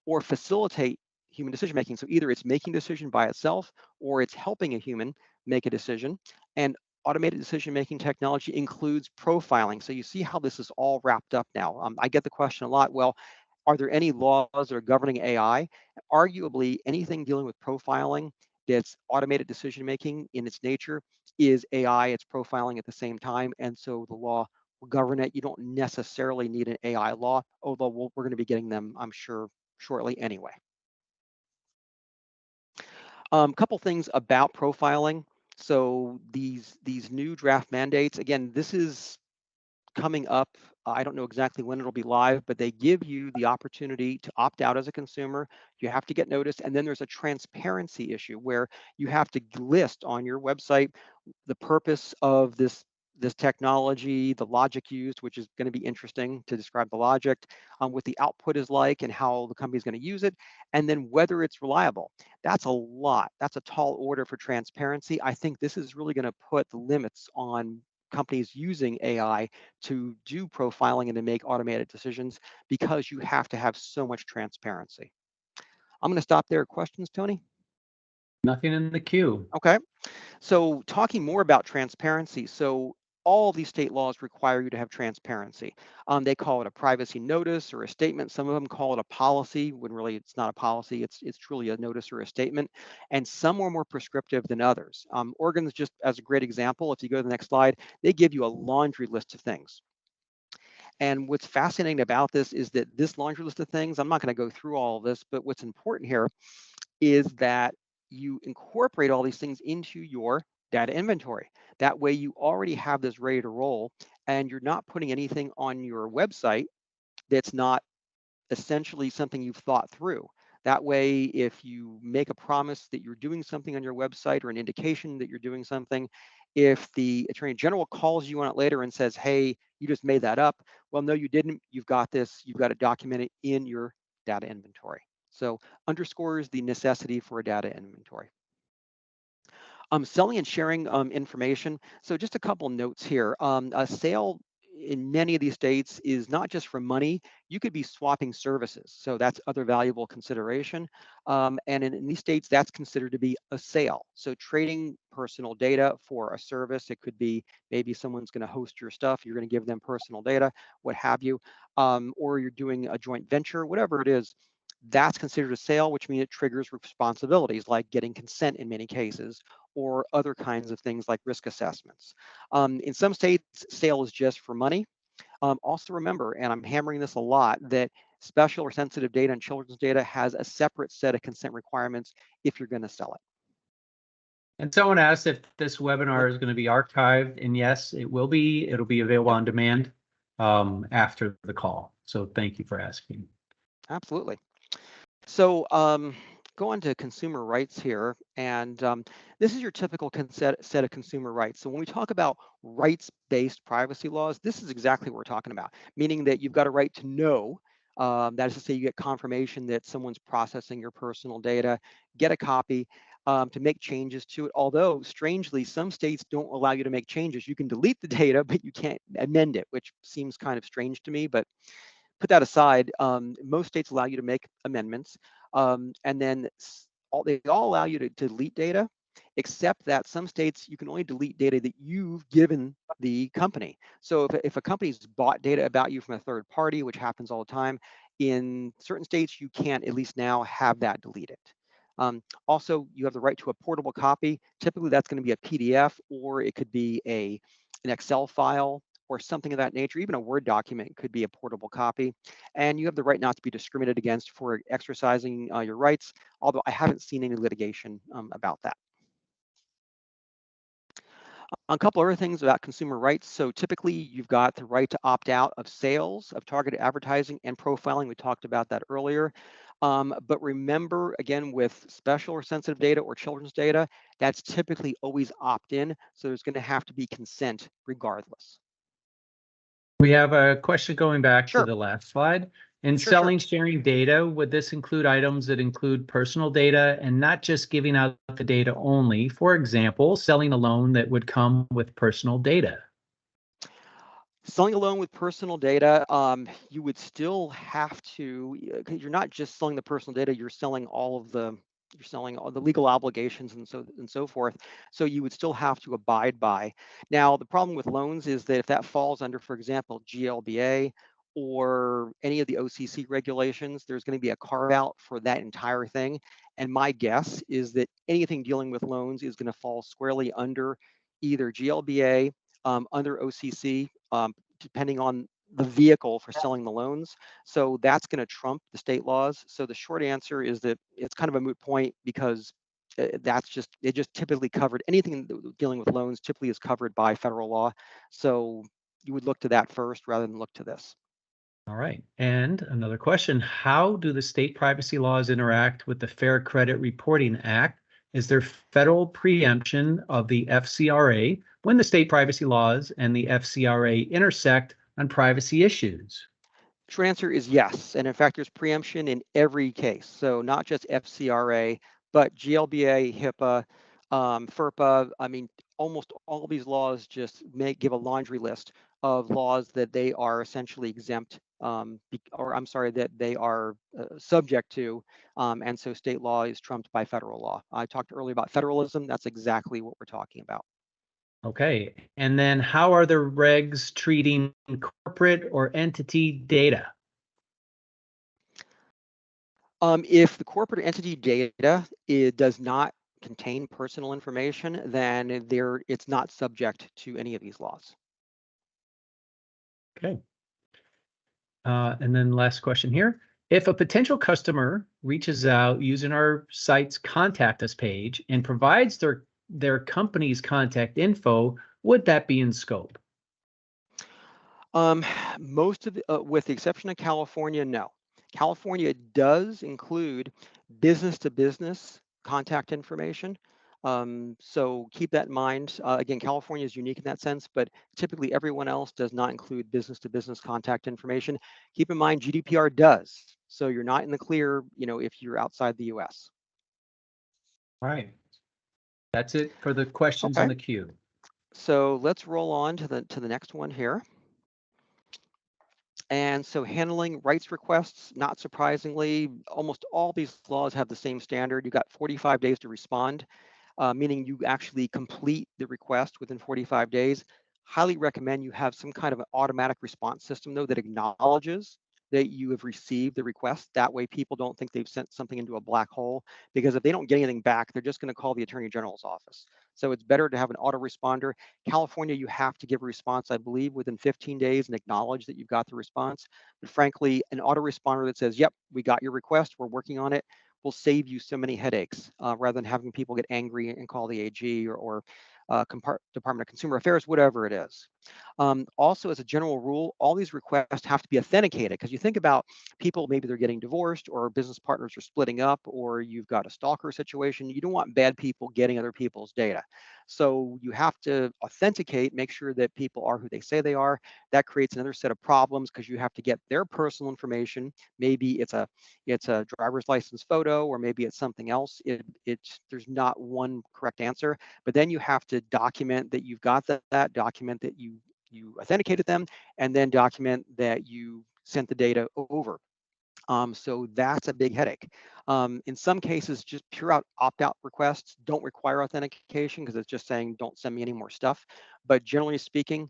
or facilitate human decision making. So either it's making a decision by itself or it's helping a human make a decision. And automated decision-making technology includes profiling. So you see how this is all wrapped up now. I get the question a lot, well, are there any laws that are governing AI? Arguably, anything dealing with profiling that's automated decision-making in its nature is AI, it's profiling at the same time, and so the law will govern it. You don't necessarily need an AI law, although we're going to be getting them, I'm sure, shortly anyway. Couple things about profiling. So these new draft mandates, again, this is coming up. I don't know exactly when it'll be live, but they give you the opportunity to opt out as a consumer. You have to get notice, and then there's a transparency issue where you have to list on your website the purpose of this technology, the logic used, which is going to be interesting to describe the logic, what the output is like and how the company is going to use it, and then whether it's reliable. That's a lot. That's a tall order for transparency. I think this is really going to put the limits on companies using AI to do profiling and to make automated decisions because you have to have so much transparency. I'm going to stop there. Questions, Tony? Nothing in the queue. Okay. So talking more about transparency. So all these state laws require you to have transparency. They call it a privacy notice or a statement. Some of them call it a policy, when really it's not a policy. It's truly a notice or a statement. And some are more prescriptive than others. Oregon's just as a great example. If you go to the next slide, they give you a laundry list of things. And what's fascinating about this is that this laundry list of things, I'm not going to go through all of this, but what's important here is that you incorporate all these things into your data inventory. That way you already have this ready to roll and you're not putting anything on your website that's not essentially something you've thought through. That way, if you make a promise that you're doing something on your website or an indication that you're doing something, if the Attorney General calls you on it later and says, hey, you just made that up, well, no, you didn't. You've got this. You've got it documented in your data inventory. So underscores the necessity for a data inventory. Selling and sharing information. So just a couple notes here. A sale in many of these states is not just for money. You could be swapping services. So that's other valuable consideration. And in these states, that's considered to be a sale. So trading personal data for a service, it could be maybe someone's going to host your stuff. You're going to give them personal data, what have you, or you're doing a joint venture, whatever it is. that's considered a sale, which means it triggers responsibilities like getting consent in many cases, or other kinds of things like risk assessments. In some states, sale is just for money. Also remember, and I'm hammering this a lot, that special or sensitive data and children's data has a separate set of consent requirements if you're going to sell it. And someone asked if this webinar Yep. is going to be archived, and yes, it will be. It'll be available on demand after the call. So thank you for asking. Absolutely. So go on to consumer rights here, and this is your typical set of consumer rights. So when we talk about rights-based privacy laws, this is exactly what we're talking about, meaning that you've got a right to know. That is to say, you get confirmation that someone's processing your personal data, get a copy to make changes to it. Although, strangely, some states don't allow you to make changes. You can delete the data, but you can't amend it, which seems kind of strange to me, but put that aside, most states allow you to make amendments, and then they all allow you to delete data, except that some states you can only delete data that you've given the company. So if a company's bought data about you from a third party, which happens all the time, in certain states you can't, at least now, have that deleted. Also, you have the right to a portable copy. Typically, that's going to be a PDF, or it could be an Excel file, or something of that nature. Even a Word document could be a portable copy. And you have the right not to be discriminated against for exercising your rights, although I haven't seen any litigation about that. A couple other things about consumer rights. So typically you've got the right to opt out of sales of targeted advertising and profiling. We talked about that earlier. But remember, again, with special or sensitive data or children's data, that's typically always opt-in. So there's going to have to be consent regardless. We have a question going back to Sure. the last slide. In Sure. selling, sharing data, would this include items that include personal data and not just giving out the data only? For example, selling a loan that would come with personal data. Selling a loan with personal data, you would still have to, because you're not just selling the personal data, you're selling all the legal obligations and so forth. So you would still have to abide by. Now, the problem with loans is that if that falls under, for example, GLBA or any of the OCC regulations, there's going to be a carve out for that entire thing. And my guess is that anything dealing with loans is going to fall squarely under either GLBA, under OCC, depending on the vehicle for selling the loans. So that's going to trump the state laws. So the short answer is that it's kind of a moot point, because it just typically covered, anything dealing with loans typically is covered by federal law. So you would look to that first rather than look to this. All right. And another question, how do the state privacy laws interact with the Fair Credit Reporting Act? Is there federal preemption of the FCRA when the state privacy laws and the FCRA intersect on privacy issues? Short answer is yes. And in fact, there's preemption in every case. So not just FCRA, but GLBA, HIPAA, FERPA. I mean, almost all of these laws just give a laundry list of laws that they are essentially exempt, or I'm sorry, that they are subject to. And so state law is trumped by federal law. I talked earlier about federalism. That's exactly what we're talking about. Okay. And then how are the regs treating corporate or entity data? If the corporate entity data does not contain personal information, then it's not subject to any of these laws. Okay. And then last question here. If a potential customer reaches out using our site's contact us page and provides their company's contact info, would that be in scope? Most of with the exception of California, no. California does include business to business contact information. So keep that in mind. Again, California is unique in that sense, but typically everyone else does not include business to business contact information. Keep in mind, GDPR does. So you're not in the clear, if you're outside the US. All right. That's it for the questions in Okay. the queue. So let's roll on to the next one here. And so handling rights requests, not surprisingly, almost all these laws have the same standard. You got 45 days to respond, meaning you actually complete the request within 45 days. Highly recommend you have some kind of an automatic response system, though, that acknowledges that you have received the request. That way people don't think they've sent something into a black hole, because if they don't get anything back, they're just going to call the Attorney General's office. So it's better to have an autoresponder. California, you have to give a response, I believe, within 15 days and acknowledge that you've got the response. But frankly, an autoresponder that says, yep, we got your request, we're working on it, will save you so many headaches, rather than having people get angry and call the AG or Department of Consumer Affairs, whatever it is. Also, as a general rule, all these requests have to be authenticated, because you think about people, maybe they're getting divorced or business partners are splitting up, or you've got a stalker situation. You don't want bad people getting other people's data. So you have to authenticate, make sure that people are who they say they are. That creates another set of problems, because you have to get their personal information. Maybe it's a driver's license photo, or maybe it's something else. There's not one correct answer, but then you have to document that you've got that, document that you authenticated them, and then document that you sent the data over. So that's a big headache. In some cases, just pure opt-out requests don't require authentication, because it's just saying, don't send me any more stuff. But generally speaking,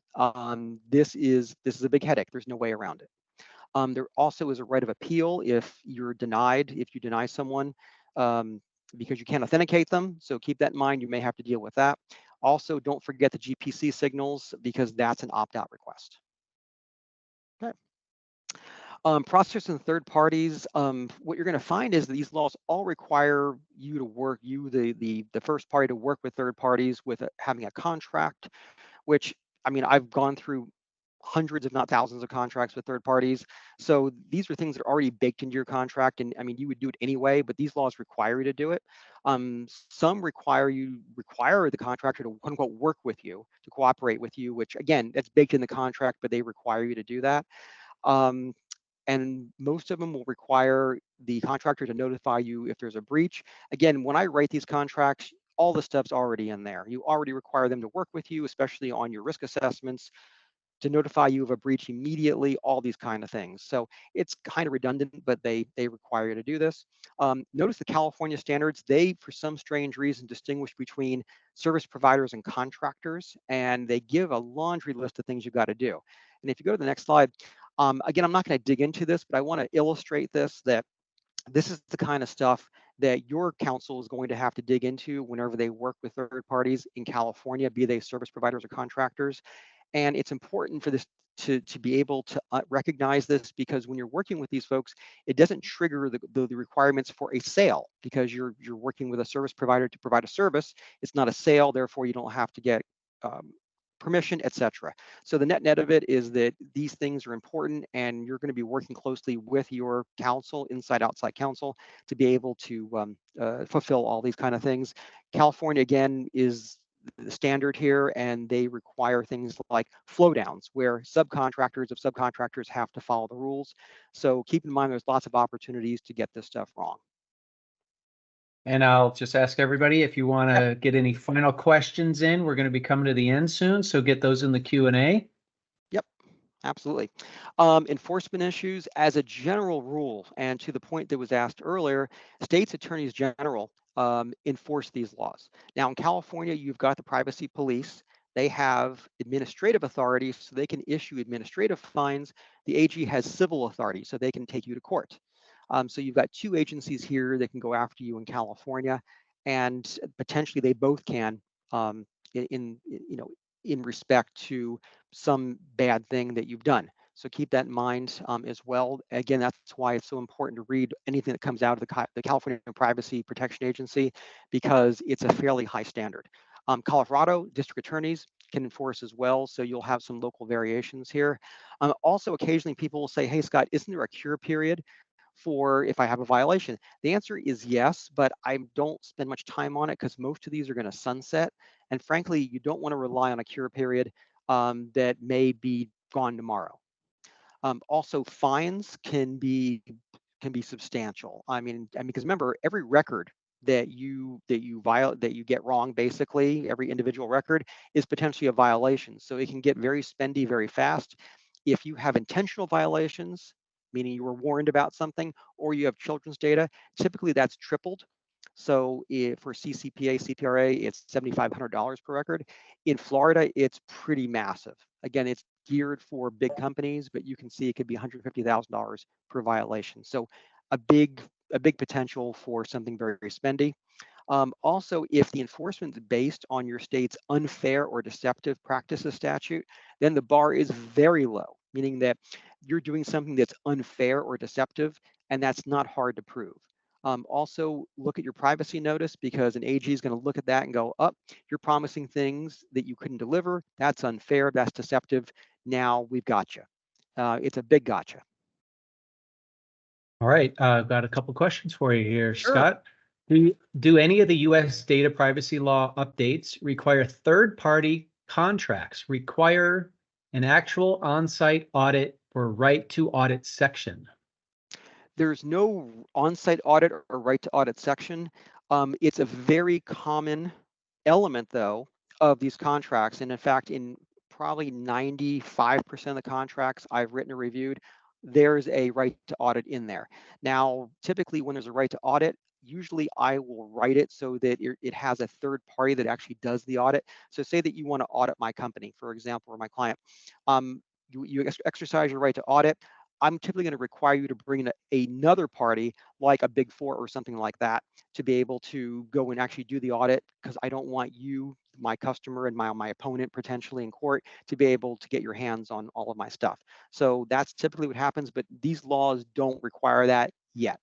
this is a big headache. There's no way around it. There also is a right of appeal if you deny someone because you can't authenticate them. So keep that in mind. You may have to deal with that. Also, don't forget the GPC signals, because that's an opt-out request. Okay. Processors and third parties, what you're going to find is that these laws all require you to work, the first party, to work with third parties with having a contract, which, I mean, I've gone through hundreds, if not thousands, of contracts with third parties. So these are things that are already baked into your contract. And I mean, you would do it anyway, but these laws require you to do it. Some require the contractor to, quote unquote, work with you, to cooperate with you, which again, that's baked in the contract, but they require you to do that. And most of them will require the contractor to notify you if there's a breach. Again, when I write these contracts, all the stuff's already in there. You already require them to work with you, especially on your risk assessments, to notify you of a breach immediately, all these kind of things. So it's kind of redundant, but they require you to do this. Notice the California standards, they, for some strange reason, distinguish between service providers and contractors, and they give a laundry list of things you've got to do. And if you go to the next slide, again, I'm not going to dig into this, but I want to illustrate this, that this is the kind of stuff that your counsel is going to have to dig into whenever they work with third parties in California, be they service providers or contractors. And it's important for this to be able to recognize this, because when you're working with these folks, it doesn't trigger the requirements for a sale, because you're working with a service provider to provide a service. It's not a sale, therefore you don't have to get permission, etc. So the net of it is that these things are important, and you're going to be working closely with your counsel, inside outside counsel, to be able to fulfill all these kind of things. California, again, is the standard here, and they require things like flow downs, where subcontractors of subcontractors have to follow the rules. So keep in mind, there's lots of opportunities to get this stuff wrong. And I'll just ask everybody, if you want to get any final questions in, we're going to be coming to the end soon, so get those in the Q&A. Yep, absolutely. Enforcement issues, as a general rule, and to the point that was asked earlier, states' attorneys general enforce these laws. Now, in California, you've got the privacy police. They have administrative authority, so they can issue administrative fines. The AG has civil authority, so they can take you to court. So you've got two agencies here that can go after you in California, and potentially they both can in respect to some bad thing that you've done. So keep that in mind as well. Again, that's why it's so important to read anything that comes out of the California Privacy Protection Agency, because it's a fairly high standard. Colorado district attorneys can enforce as well, so you'll have some local variations here. Also, occasionally people will say, hey, Scott, isn't there a cure period for if I have a violation? The answer is yes, but I don't spend much time on it, because most of these are going to sunset. And frankly, you don't want to rely on a cure period that may be gone tomorrow. Also, fines can be substantial. I mean, because remember, every record that you get wrong, basically every individual record is potentially a violation. So it can get very spendy very fast. If you have intentional violations, meaning you were warned about something, or you have children's data, typically that's tripled. So for CCPA, CPRA, it's $7,500 per record. In Florida, it's pretty massive. Again, it's geared for big companies, but you can see it could be $150,000 per violation. So a big potential for something very, very spendy. Also, if the enforcement is based on your state's unfair or deceptive practices statute, then the bar is very low, meaning that you're doing something that's unfair or deceptive, and that's not hard to prove. Also, look at your privacy notice, because an AG is going to look at that and go, "Up, you're promising things that you couldn't deliver. That's unfair. That's deceptive. Now we've got you." It's a big gotcha. All right, I've got a couple questions for you here, Sure. Scott. Do any of the U.S. data privacy law updates require third-party contracts, require an actual on-site audit or right to audit section? There's no on-site audit or right to audit section. It's a very common element, though, of these contracts. And in fact, in probably 95% of the contracts I've written or reviewed, there's a right to audit in there. Now, typically when there's a right to audit, usually I will write it so that it has a third party that actually does the audit. So say that you want to audit my company, for example, or my client. You exercise your right to audit. I'm typically going to require you to bring in another party, like a Big Four or something like that, to be able to go and actually do the audit, because I don't want you, my customer, and my opponent potentially in court to be able to get your hands on all of my stuff. So that's typically what happens, but these laws don't require that yet.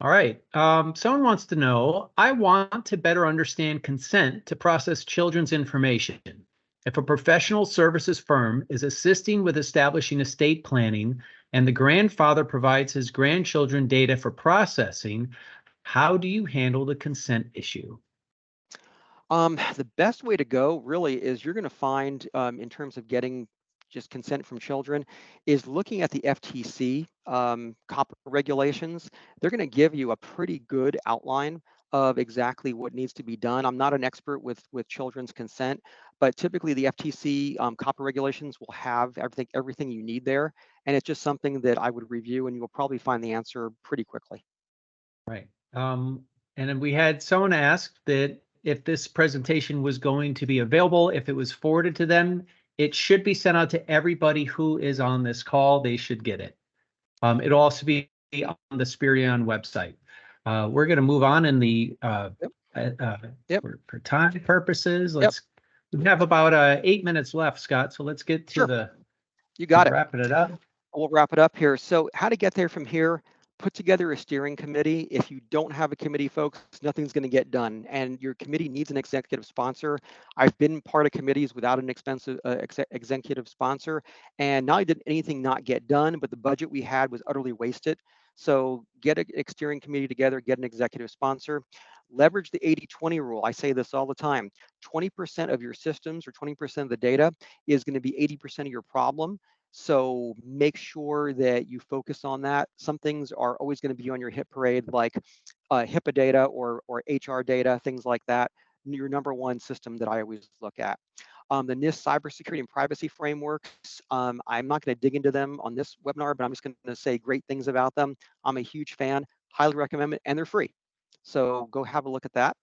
All right. Someone wants to know, I want to better understand consent to process children's information. If a professional services firm is assisting with establishing estate planning and the grandfather provides his grandchildren data for processing, how do you handle the consent issue? The best way to go really is you're going to find, in terms of getting just consent from children, is looking at the FTC copy regulations. They're going to give you a pretty good outline of exactly what needs to be done. I'm not an expert with children's consent, but typically the FTC copy regulations will have everything you need there, and it's just something that I would review, and you will probably find the answer pretty quickly. Right. And then we had someone ask that if this presentation was going to be available, if it was forwarded to them, it should be sent out to everybody who is on this call. They should get it. It'll also be on the Spirion website. We're going to move on in the Yep. Yep. for time purposes. Yep. We have about 8 minutes left, Scott. So let's get to Sure. the You got it. wrapping it up. We'll wrap it up here. So how to get there from here, put together a steering committee. If you don't have a committee, folks, nothing's going to get done. And your committee needs an executive sponsor. I've been part of committees without an expensive executive sponsor. And not only did anything not get done, but the budget we had was utterly wasted. So get a steering committee together, get an executive sponsor. Leverage the 80-20 rule. I say this all the time. 20% of your systems or 20% of the data is going to be 80% of your problem. So make sure that you focus on that. Some things are always going to be on your hit parade, like HIPAA data or HR data, things like that. Your number one system that I always look at. The NIST cybersecurity and privacy frameworks, I'm not going to dig into them on this webinar, but I'm just going to say great things about them. I'm a huge fan, highly recommend it, and they're free. So go have a look at that.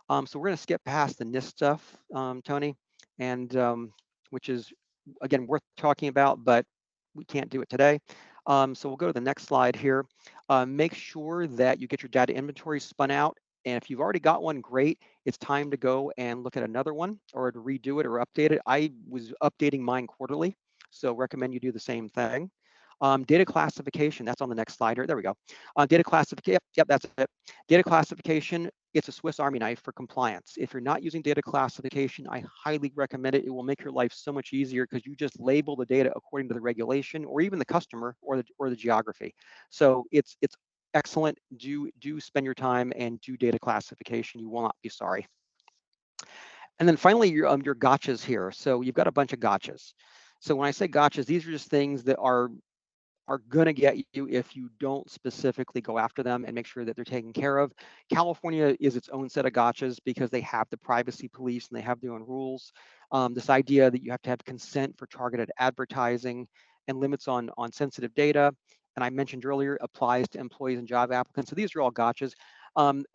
So we're going to skip past the NIST stuff, Tony, and which is, again, worth talking about, but we can't do it today. So we'll go to the next slide here. Make sure that you get your data inventory spun out. And if you've already got one, great. It's time to go and look at another one or to redo it or update it. I was updating mine quarterly, so recommend you do the same thing. Data classification, that's on the next slide here. There we go. Data classification, yep, that's it. Data classification, it's a Swiss Army knife for compliance. If you're not using data classification, I highly recommend it. It will make your life so much easier because you just label the data according to the regulation or even the customer or the geography. So it's excellent. Do spend your time and do data classification. You will not be sorry. And then finally, your gotchas here. So you've got a bunch of gotchas. So when I say gotchas, these are just things that are going to get you if you don't specifically go after them and make sure that they're taken care of. California is its own set of gotchas because they have the privacy police and they have their own rules. This idea that you have to have consent for targeted advertising and limits on sensitive data, and I mentioned earlier, applies to employees and job applicants. So these are all gotchas.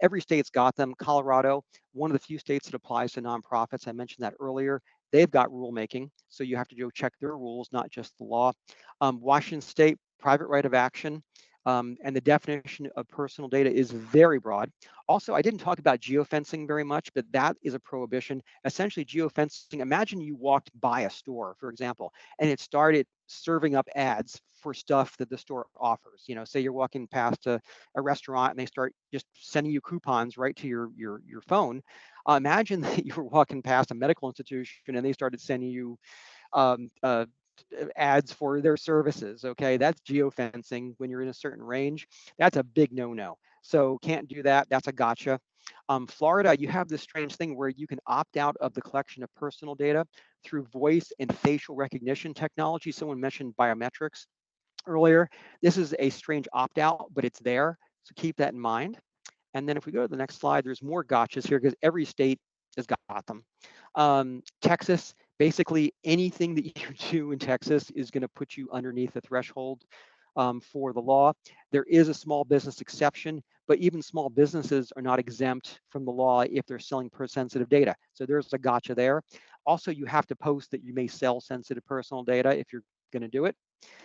Every state's got them. Colorado, one of the few states that applies to nonprofits. I mentioned that earlier. they've got rulemaking, so you have to go check their rules, not just the law. Washington State, private right of action, and the definition of personal data is very broad. Also, I didn't talk about geofencing very much, but that is a prohibition. Essentially, geofencing, imagine you walked by a store, for example, and it started serving up ads for stuff that the store offers. You know, say you're walking past a restaurant and they start just sending you coupons right to your phone. Imagine that you were walking past a medical institution and they started sending you um, uh, ads for their services. Okay, that's geofencing when you're in a certain range. That's a big no-no. So can't do that. That's a gotcha. Florida, you have this strange thing where you can opt out of the collection of personal data through voice and facial recognition technology. Someone mentioned biometrics earlier. This is a strange opt-out, but it's there. So keep that in mind. And then if we go to the next slide, there's more gotchas here because every state has got them. Texas, basically anything that you do in Texas is going to put you underneath the threshold for the law. There is a small business exception, but even small businesses are not exempt from the law if they're selling sensitive data. So there's a gotcha there. Also, you have to post that you may sell sensitive personal data if you're going to do it.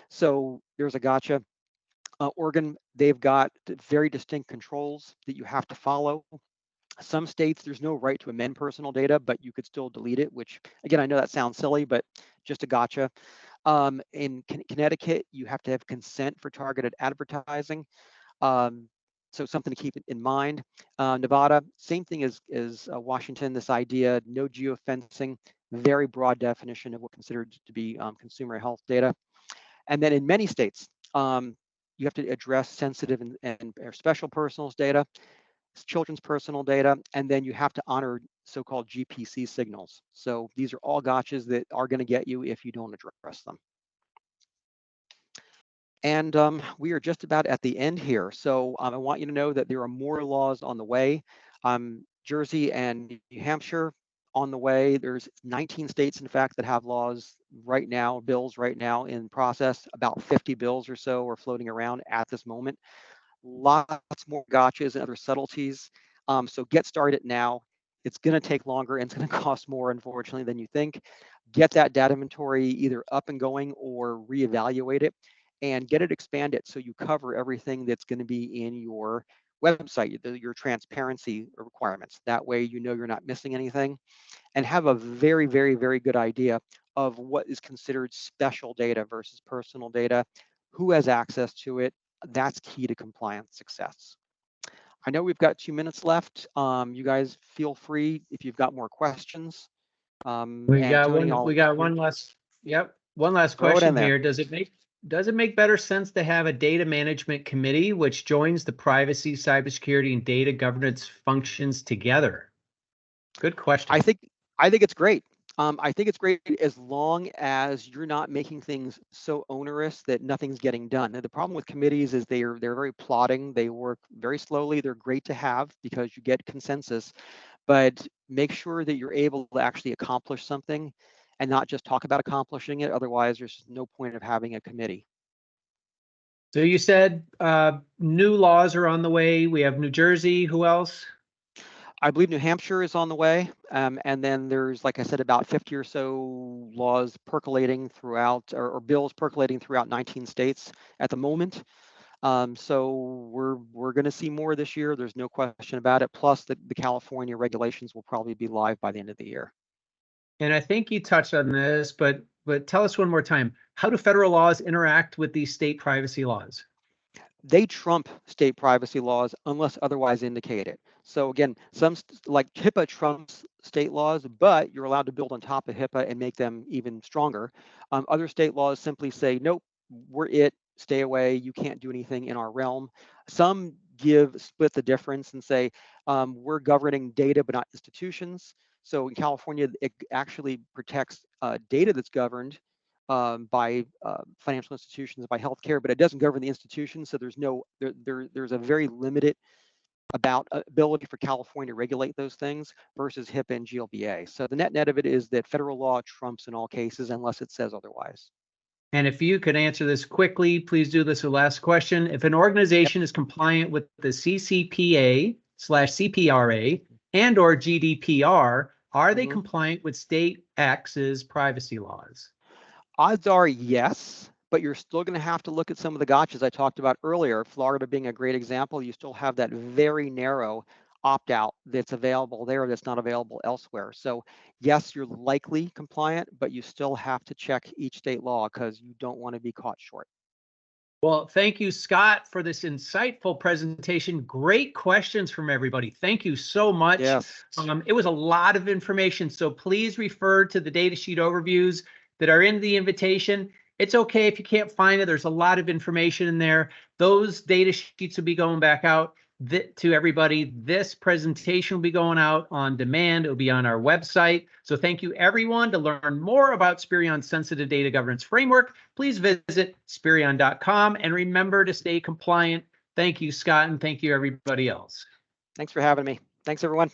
So there's a gotcha. Oregon, they've got very distinct controls that you have to follow. Some states, there's no right to amend personal data, but you could still delete it, which, again, I know that sounds silly, but just a gotcha. In Connecticut, you have to have consent for targeted advertising. So something to keep in mind. Nevada, same thing as Washington, this idea, no geofencing, very broad definition of what's considered to be consumer health data. And then in many states, you have to address sensitive and or special personal data, children's personal data, and then you have to honor so-called GPC signals. So these are all gotchas that are going to get you if you don't address them. And we are just about at the end here. So I want you to know that there are more laws on the way. Jersey and New Hampshire on the way. There's 19 states, in fact, that have laws right now, bills right now in process. About 50 bills or so are floating around at this moment. Lots more gotchas and other subtleties. So get started now. It's going to take longer and it's going to cost more, unfortunately, than you think. Get that data inventory either up and going or reevaluate it and get it expanded so you cover everything that's going to be in your website, your transparency requirements. That way, you know you're not missing anything, and have a very, very, very good idea of what is considered special data versus personal data, who has access to it. That's key to compliance success. I know we've got 2 minutes left. You guys feel free if you've got more questions. We And got Tony, one. We got one last. Yep, one last throw it in question there. here. Does it make better sense to have a data management committee which joins the privacy, cybersecurity, and data governance functions together? Good question. I think it's great. I think it's great as long as you're not making things so onerous that nothing's getting done. And the problem with committees is they're very plodding. They work very slowly. They're great to have because you get consensus, but make sure that you're able to actually accomplish something and not just talk about accomplishing it. Otherwise, there's no point of having a committee. So you said new laws are on the way. We have New Jersey. Who else? I believe New Hampshire is on the way. And then there's, like I said, about 50 or so laws percolating throughout, or bills percolating throughout 19 states at the moment. So we're going to see more this year. There's no question about it. Plus, the California regulations will probably be live by the end of the year. And I think you touched on this, but tell us one more time. How do federal laws interact with these state privacy laws? They trump state privacy laws unless otherwise indicated. So again, some like HIPAA trumps state laws, but you're allowed to build on top of HIPAA and make them even stronger. Other state laws simply say, nope, we're it, stay away, you can't do anything in our realm. Some split the difference and say, we're governing data but not institutions. So in California, it actually protects data that's governed by financial institutions, by healthcare, but it doesn't govern the institutions. So there's a very limited ability for California to regulate those things versus HIPAA and GLBA. So the net of it is that federal law trumps in all cases unless it says otherwise. And if you could answer this quickly, please do this with the last question. If an organization is compliant with the CCPA/CPRA and or GDPR, Are they Mhm. compliant with state X's privacy laws? Odds are yes, but you're still going to have to look at some of the gotchas I talked about earlier. Florida being a great example, you still have that very narrow opt-out that's available there that's not available elsewhere. So yes, you're likely compliant, but you still have to check each state law because you don't want to be caught short. Well, thank you, Scott, for this insightful presentation. Great questions from everybody. Thank you so much. Yes. It was a lot of information, so please refer to the datasheet overviews that are in the invitation. It's okay if you can't find it. There's a lot of information in there. Those data sheets will be going back out to everybody. This presentation will be going out on demand. It'll be on our website. So thank you, everyone. To learn more about Spirion's sensitive data governance framework, please visit Spirion.com and remember to stay compliant. Thank you, Scott, and thank you, everybody else. Thanks for having me. Thanks, everyone.